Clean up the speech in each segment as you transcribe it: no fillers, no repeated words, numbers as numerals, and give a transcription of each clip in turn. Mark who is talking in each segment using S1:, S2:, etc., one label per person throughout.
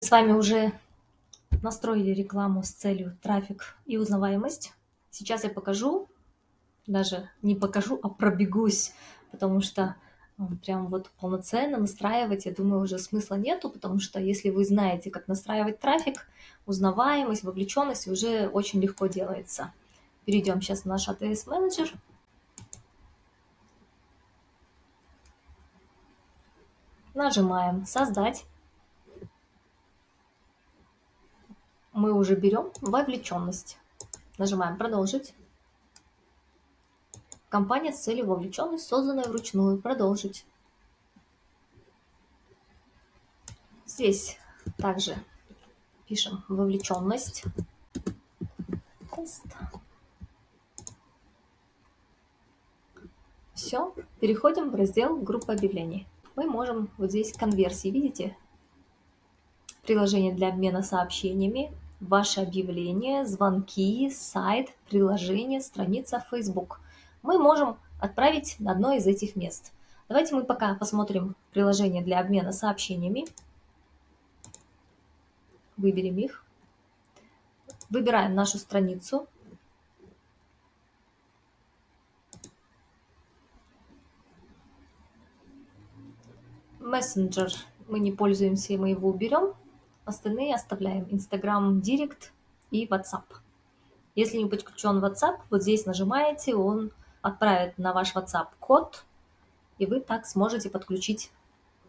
S1: С вами уже настроили рекламу с целью трафик и узнаваемость. Сейчас я покажу, даже не покажу, а пробегусь, потому что прям вот полноценно настраивать, я думаю, уже смысла нету, потому что если вы знаете, как настраивать трафик, узнаваемость, вовлеченность, уже очень легко делается. Перейдем сейчас в наш ATS менеджер. Нажимаем «Создать». Мы уже берем вовлеченность. Нажимаем «Продолжить». Кампания с целью вовлеченность, созданная вручную. Продолжить. Здесь также пишем вовлеченность. Тест. Все. Переходим в раздел группа объявлений. Мы можем вот здесь конверсии, видите? Приложение для обмена сообщениями, ваши объявления, звонки, сайт, приложение, страница Facebook. Мы можем отправить на одно из этих мест. Давайте мы пока посмотрим приложение для обмена сообщениями. Выберем их. Выбираем нашу страницу. Messenger мы не пользуемся, мы его уберем. Остальные оставляем. Instagram, Direct и WhatsApp. Если не подключен WhatsApp, вот здесь нажимаете, он отправит на ваш WhatsApp код, и вы так сможете подключить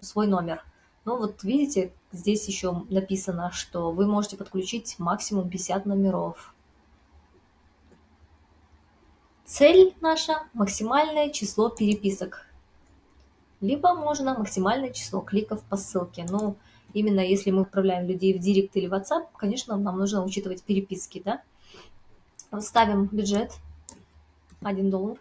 S1: свой номер. Ну вот видите, здесь еще написано, что вы можете подключить максимум 50 номеров. Цель наша – максимальное число переписок. Либо можно максимальное число кликов по ссылке. Но именно если мы отправляем людей в Директ или WhatsApp, конечно, нам нужно учитывать переписки, да? Ставим бюджет $1.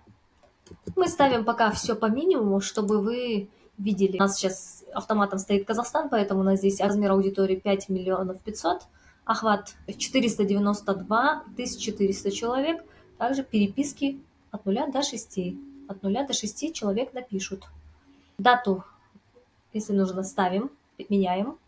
S1: Мы ставим пока все по минимуму, чтобы вы видели. У нас сейчас автоматом стоит Казахстан, поэтому у нас здесь размер аудитории 5 500 000, охват 492 400 человек. Также переписки от 0 до 6. От 0 до 6 человек напишут. Дату, если нужно, ставим, меняем.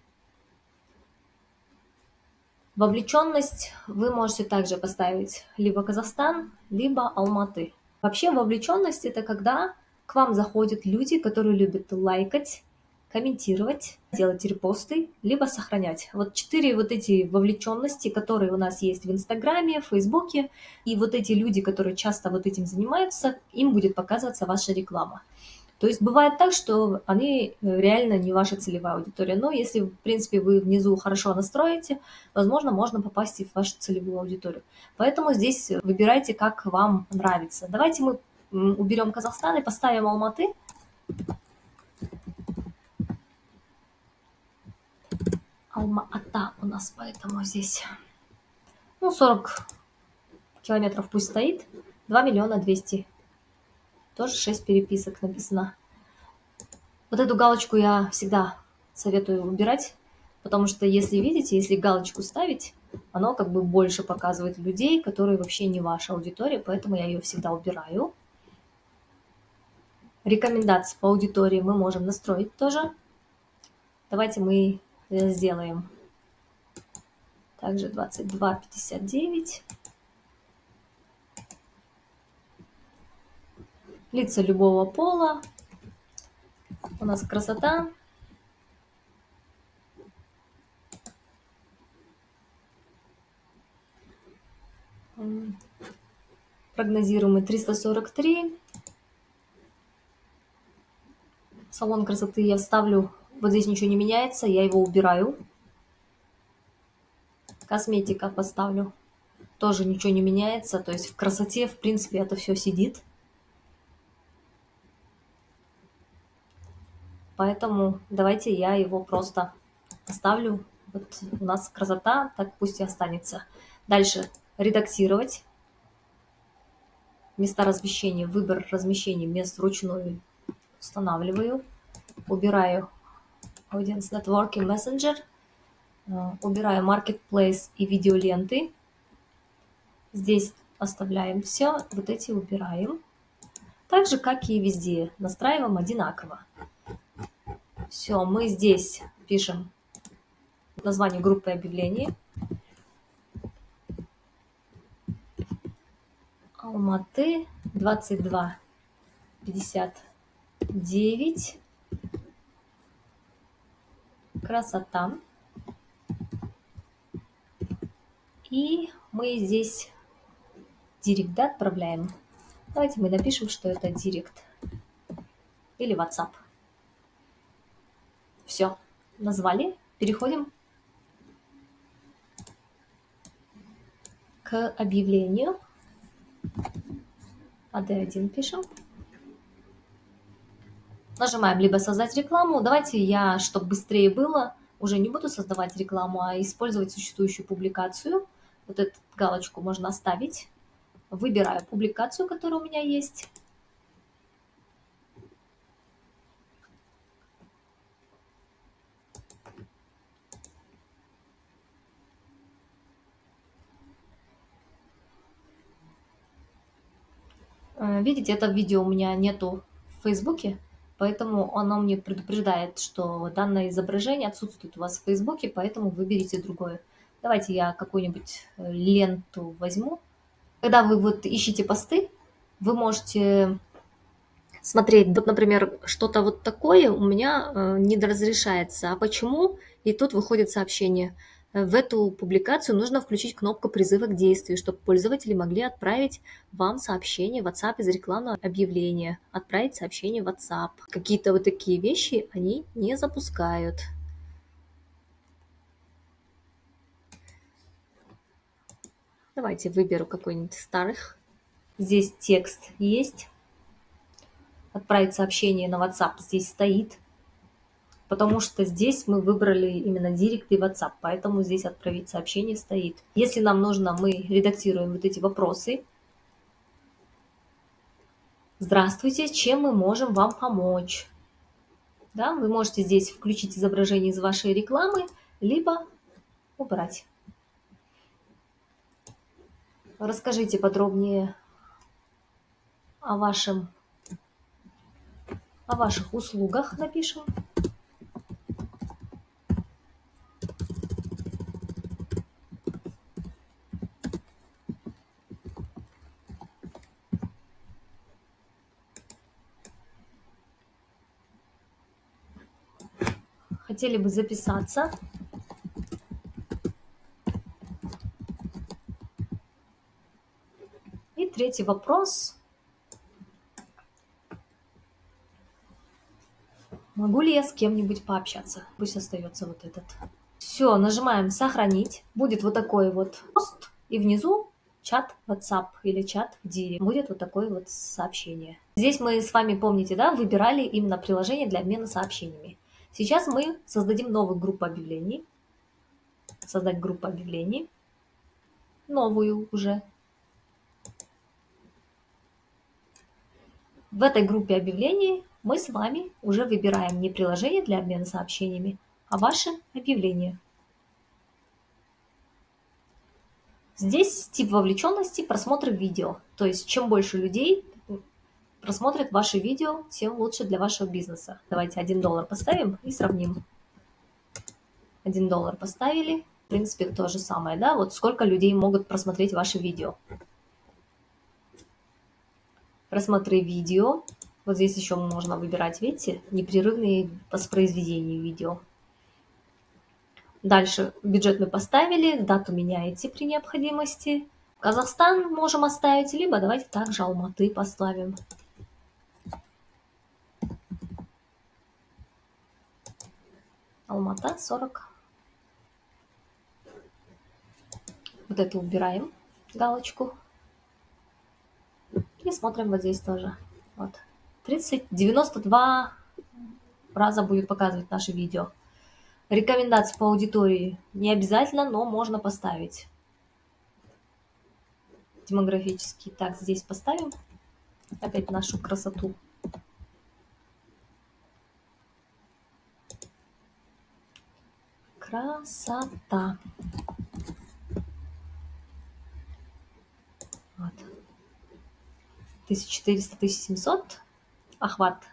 S1: Вовлеченность вы можете также поставить либо Казахстан, либо Алматы. Вообще вовлеченность – это когда к вам заходят люди, которые любят лайкать, комментировать, делать репосты, либо сохранять. Вот 4 вот эти вовлеченности, которые у нас есть в Инстаграме, в Фейсбуке, и вот эти люди, которые часто вот этим занимаются, им будет показываться ваша реклама. То есть бывает так, что они реально не ваша целевая аудитория. Но если, в принципе, вы внизу хорошо настроите, возможно, можно попасть и в вашу целевую аудиторию. Поэтому здесь выбирайте, как вам нравится. Давайте мы уберем Казахстан и поставим Алматы. Алма-Ата у нас, поэтому здесь 40 километров пусть стоит. 2 200 000. Тоже 6 переписок написано. Вот эту галочку я всегда советую убирать, потому что если видите, если галочку ставить, оно как бы больше показывает людей, которые вообще не ваша аудитория, поэтому я ее всегда убираю. Рекомендации по аудитории мы можем настроить тоже. Давайте мы сделаем также 22-59. Лица любого пола. У нас красота. Прогнозируемый 343. Салон красоты я вставлю. Вот здесь ничего не меняется, я его убираю. Косметика поставлю. Тоже ничего не меняется. То есть в красоте, в принципе, это все сидит. Поэтому давайте я его просто оставлю. Вот у нас красота, так пусть и останется. Дальше редактировать. Места размещения, выбор размещения мест вручную устанавливаю. Убираю Audience Network и Messenger. Убираю Marketplace и видеоленты. Здесь оставляем все. Вот эти убираем. Так же, как и везде. Настраиваем одинаково. Все, мы здесь пишем название группы объявлений. Алматы 2259. Красота. И мы здесь директ, да, отправляем. Давайте мы напишем, что это директ или WhatsApp. Все, назвали. Переходим к объявлению. AD1 пишем. Нажимаем либо создать рекламу. Давайте я, чтобы быстрее было, уже не буду создавать рекламу, а использовать существующую публикацию. Вот эту галочку можно оставить. Выбираю публикацию, которая у меня есть. Видите, это видео у меня нету в Фейсбуке, поэтому оно мне предупреждает, что данное изображение отсутствует у вас в Фейсбуке, поэтому выберите другое. Давайте я какую-нибудь ленту возьму. Когда вы вот ищете посты, вы можете смотреть, вот, например, что-то вот такое у меня не разрешается. А почему? И тут выходит сообщение. В эту публикацию нужно включить кнопку призыва к действию, чтобы пользователи могли отправить вам сообщение в WhatsApp из рекламного объявления. Отправить сообщение в WhatsApp. Какие-то вот такие вещи они не запускают. Давайте выберу какой-нибудь старых. Здесь текст есть. Отправить сообщение на WhatsApp здесь стоит. Потому что здесь мы выбрали именно Директ и WhatsApp, поэтому здесь отправить сообщение стоит. Если нам нужно, мы редактируем вот эти вопросы. Здравствуйте, чем мы можем вам помочь? Да, вы можете здесь включить изображение из вашей рекламы, либо убрать. Расскажите подробнее о ваших услугах, напишем. Хотели бы записаться. И третий вопрос. Могу ли я с кем-нибудь пообщаться? Пусть остается вот этот. Все, нажимаем «Сохранить». Будет вот такой вот пост. И внизу чат WhatsApp или чат в Директ. Будет вот такое вот сообщение. Здесь мы с вами, помните, да, выбирали именно приложение для обмена сообщениями. Сейчас мы создадим новую группу объявлений. Создать группу объявлений. Новую уже. В этой группе объявлений мы с вами уже выбираем не приложение для обмена сообщениями, а ваше объявление. Здесь тип вовлеченности – просмотр видео. То есть чем больше людей просмотрят ваше видео, тем лучше для вашего бизнеса. Давайте $1 поставим и сравним. $1 поставили. В принципе, то же самое, да? Вот сколько людей могут просмотреть ваше видео. Просмотры видео. Вот здесь еще можно выбирать, видите, непрерывные воспроизведения видео. Дальше бюджет мы поставили, дату меняете при необходимости. Казахстан можем оставить, либо давайте также Алматы поставим. Алмата 40. Вот это убираем, галочку. И смотрим вот здесь тоже. Вот. 92 раза будет показывать наше видео. Рекомендации по аудитории не обязательно, но можно поставить. Демографический. Так, здесь поставим опять нашу красоту. Красота. Вот. 1400-1700. Охват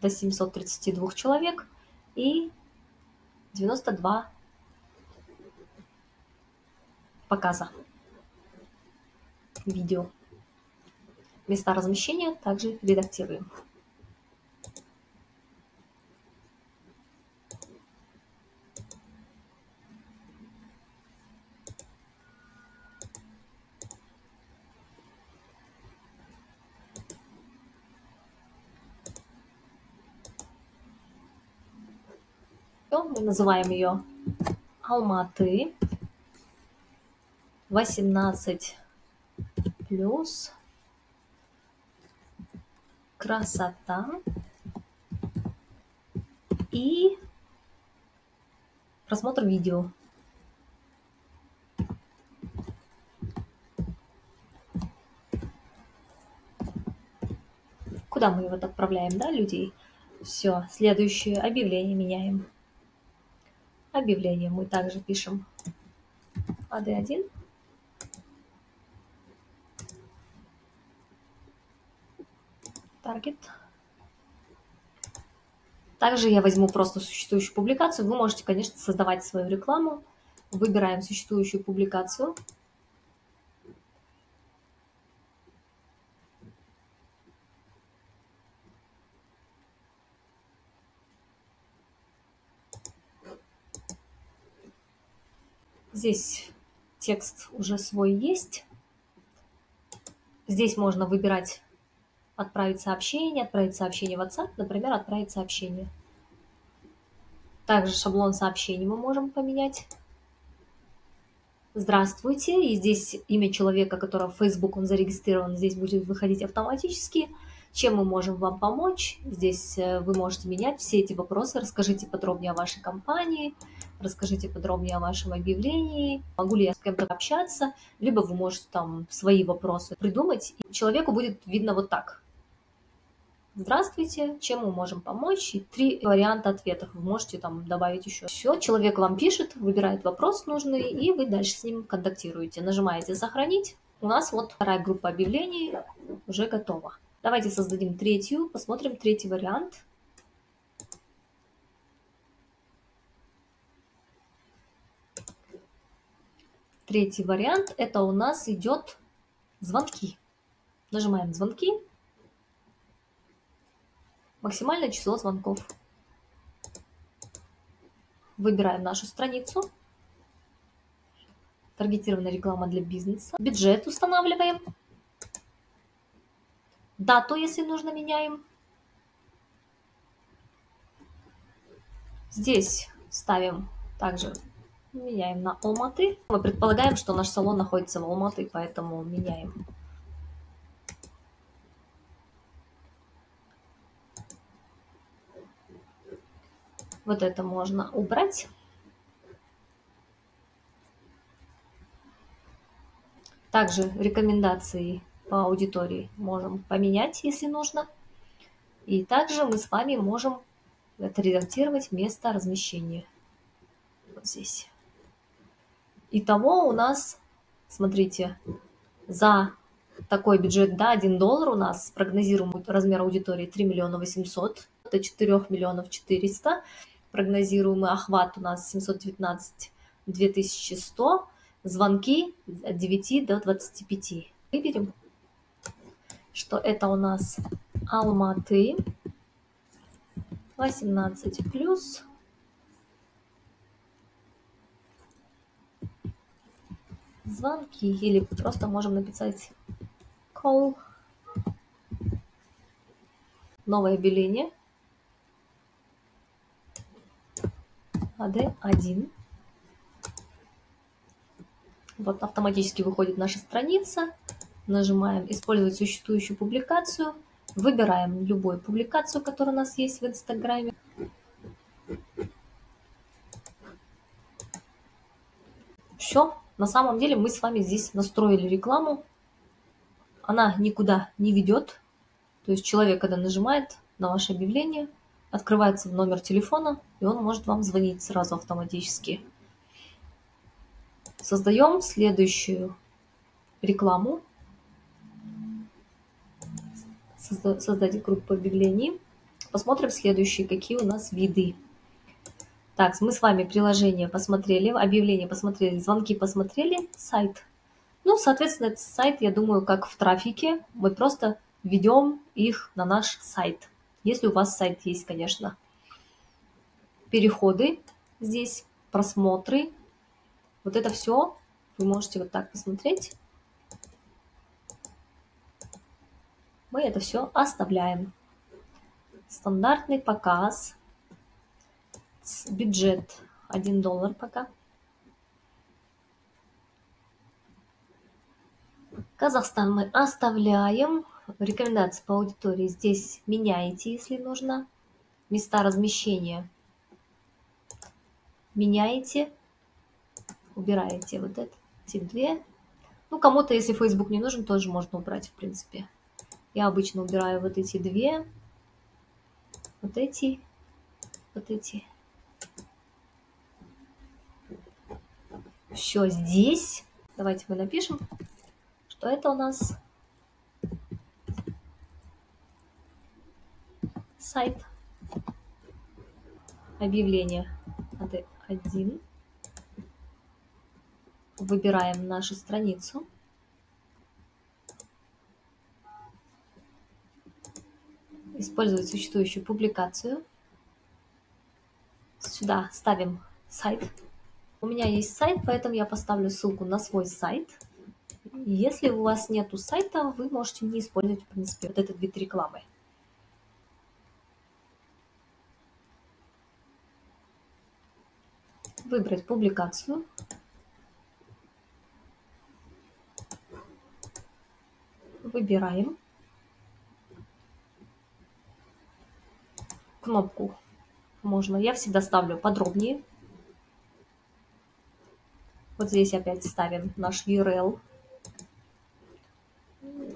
S1: до 732 человек. И 92 показа видео. Места размещения также редактируем. Мы называем ее Алматы 18 плюс красота и просмотр видео. Куда мы его отправляем, да, людей? Все, следующее объявление меняем. Объявление мы также пишем AD1. Таргет. Также я возьму просто существующую публикацию. Вы можете, конечно, создавать свою рекламу. Выбираем существующую публикацию. Здесь текст уже свой есть. Здесь можно выбирать отправить сообщение в WhatsApp, например, отправить сообщение. Также шаблон сообщений мы можем поменять. Здравствуйте. И здесь имя человека, которого в Facebook он зарегистрирован, здесь будет выходить автоматически. Чем мы можем вам помочь? Здесь вы можете менять все эти вопросы. Расскажите подробнее о вашей компании, расскажите подробнее о вашем объявлении. Могу ли я с кем-то общаться? Либо вы можете там свои вопросы придумать. И человеку будет видно вот так. Здравствуйте, чем мы можем помочь? И 3 варианта ответов. Вы можете там добавить еще. Все, человек вам пишет, выбирает вопрос нужный, и вы дальше с ним контактируете. Нажимаете «Сохранить». У нас вот вторая группа объявлений уже готова. Давайте создадим третью, посмотрим третий вариант. Третий вариант – это у нас идет звонки. Нажимаем «Звонки». Максимальное число звонков. Выбираем нашу страницу. Таргетированная реклама для бизнеса. Бюджет устанавливаем. Дату, если нужно, меняем. Здесь ставим также, меняем на Алматы. Мы предполагаем, что наш салон находится в Алматы, поэтому меняем. Вот это можно убрать. Также рекомендации по аудитории можем поменять, если нужно. И также мы с вами можем отредактировать место размещения. Вот здесь. Итого у нас, смотрите, за такой бюджет, да, $1 у нас прогнозируемый размер аудитории 3 800 000, это 4 400 000. Прогнозируемый охват у нас 719 2100, звонки от 9 до 25. Выберем, что это у нас Алматы 18 плюс звонки, или просто можем написать call. Новое объявление. AD1. Вот автоматически выходит наша страница. Нажимаем «Использовать существующую публикацию». Выбираем любую публикацию, которая у нас есть в Инстаграме. Все. На самом деле мы с вами здесь настроили рекламу. Она никуда не ведет. То есть человек, когда нажимает на ваше объявление, открывается номер телефона, и он может вам звонить сразу автоматически. Создаем следующую рекламу. Создать группу объявлений. Посмотрим следующие, какие у нас виды. Так, мы с вами приложение посмотрели, объявление посмотрели, звонки посмотрели, сайт. Ну, соответственно, этот сайт, я думаю, как в трафике, мы просто введем их на наш сайт. Если у вас сайт есть, конечно. Переходы здесь, просмотры. Вот это все вы можете вот так посмотреть. Мы это все оставляем. Стандартный показ. Бюджет $1 пока. Казахстан мы оставляем. Рекомендации по аудитории здесь меняете, если нужно. Места размещения меняете. Убираете вот эти две. Ну, кому-то, если Facebook не нужен, тоже можно убрать, в принципе. Я обычно убираю вот эти две. Вот эти. Вот эти. Все здесь. Давайте мы напишем, что это у нас сайт. Объявление. AD1. Выбираем нашу страницу. Использовать существующую публикацию. Сюда ставим сайт. У меня есть сайт, поэтому я поставлю ссылку на свой сайт. Если у вас нету сайта, вы можете не использовать, в принципе, вот этот вид рекламы. Выбрать публикацию. Выбираем кнопку. Можно. Я всегда ставлю подробнее. Вот здесь опять ставим наш URL,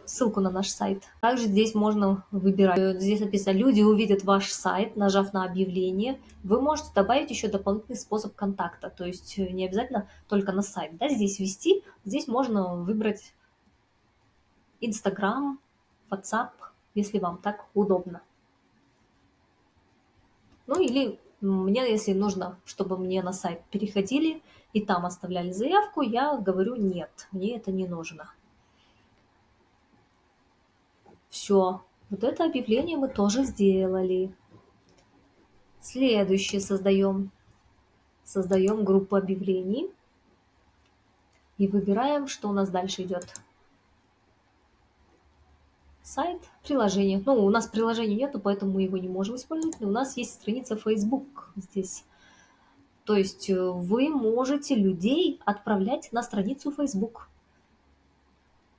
S1: ссылку на наш сайт. Также здесь можно выбирать. Здесь написано «Люди увидят ваш сайт», нажав на объявление. Вы можете добавить еще дополнительный способ контакта, то есть не обязательно только на сайт. Да, здесь ввести, здесь можно выбрать Instagram, WhatsApp, если вам так удобно. Ну или мне, если нужно, чтобы мне на сайт переходили и там оставляли заявку, я говорю нет, мне это не нужно. Все, вот это объявление мы тоже сделали. Следующее создаем группу объявлений и выбираем, что у нас дальше идет. Сайт, приложение. Ну, у нас приложения нету, поэтому мы его не можем использовать, но у нас есть страница Facebook здесь. То есть вы можете людей отправлять на страницу Facebook.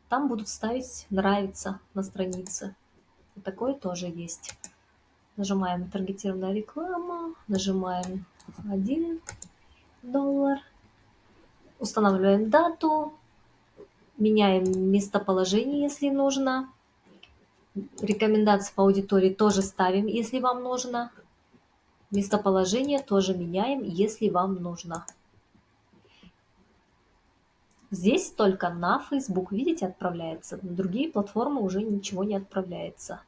S1: Там будут ставить «Нравится» на странице. Вот такое тоже есть. Нажимаем «Таргетированная реклама», нажимаем $1. Устанавливаем дату, меняем местоположение, если нужно. Рекомендации по аудитории тоже ставим, если вам нужно. Местоположение тоже меняем, если вам нужно. Здесь только на Facebook, видите, отправляется. На другие платформы уже ничего не отправляется.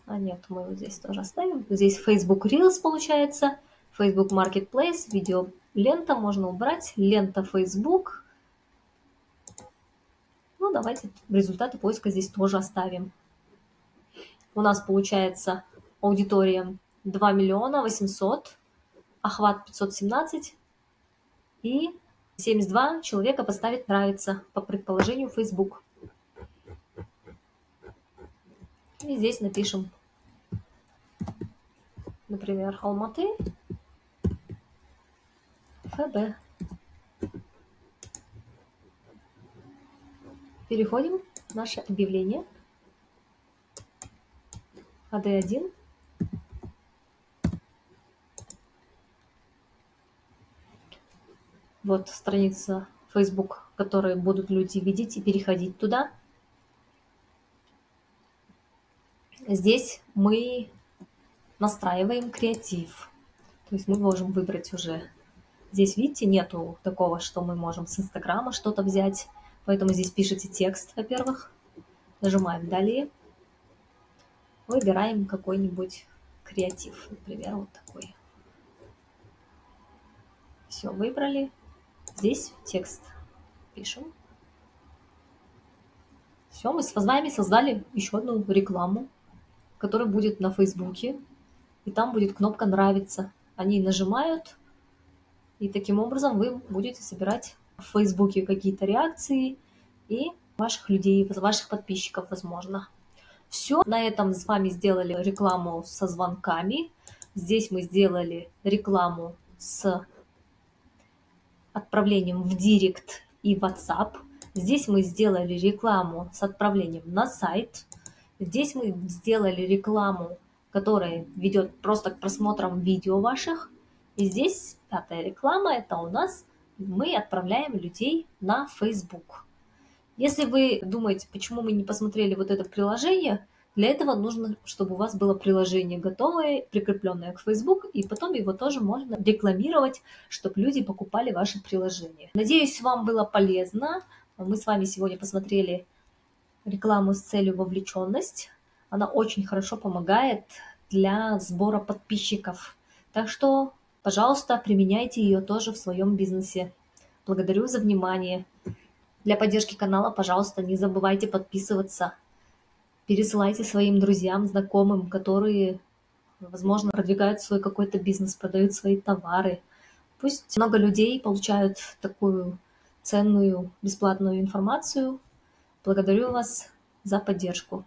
S1: А нет, мы вот здесь тоже оставим. Здесь Facebook Reels получается, Facebook Marketplace, видео лента можно убрать, лента Facebook. Ну, давайте результаты поиска здесь тоже оставим. У нас получается аудитория 2 800 000, охват 517 и 72 человека поставить «Нравится» по предположению Facebook. И здесь напишем, например, Алматы, ФБ. Переходим в наше объявление. AD1. Вот страница Facebook, которые будут люди видеть и переходить туда. Здесь мы настраиваем креатив. То есть мы можем выбрать уже. Здесь, видите, нету такого, что мы можем с Инстаграма что-то взять. Поэтому здесь пишите текст, во-первых. Нажимаем «Далее». Выбираем какой-нибудь креатив, например, вот такой. Все, выбрали. Здесь текст пишем. Все, мы с вами создали еще одну рекламу, которая будет на Фейсбуке, и там будет кнопка «Нравится». Они нажимают, и таким образом вы будете собирать в Фейсбуке какие-то реакции и ваших людей, ваших подписчиков, возможно. Все, на этом с вами сделали рекламу со звонками. Здесь мы сделали рекламу с отправлением в Директ и WhatsApp. Здесь мы сделали рекламу с отправлением на сайт. Здесь мы сделали рекламу, которая ведет просто к просмотрам видео ваших. И здесь пятая реклама, это у нас мы отправляем людей на Facebook. Если вы думаете, почему мы не посмотрели вот это приложение, для этого нужно, чтобы у вас было приложение готовое, прикрепленное к Facebook, и потом его тоже можно рекламировать, чтобы люди покупали ваше приложение. Надеюсь, вам было полезно. Мы с вами сегодня посмотрели рекламу с целью вовлеченность. Она очень хорошо помогает для сбора подписчиков. Так что, пожалуйста, применяйте ее тоже в своем бизнесе. Благодарю за внимание. Для поддержки канала, пожалуйста, не забывайте подписываться. Пересылайте своим друзьям, знакомым, которые, возможно, продвигают свой какой-то бизнес, продают свои товары. Пусть много людей получают такую ценную бесплатную информацию. Благодарю вас за поддержку.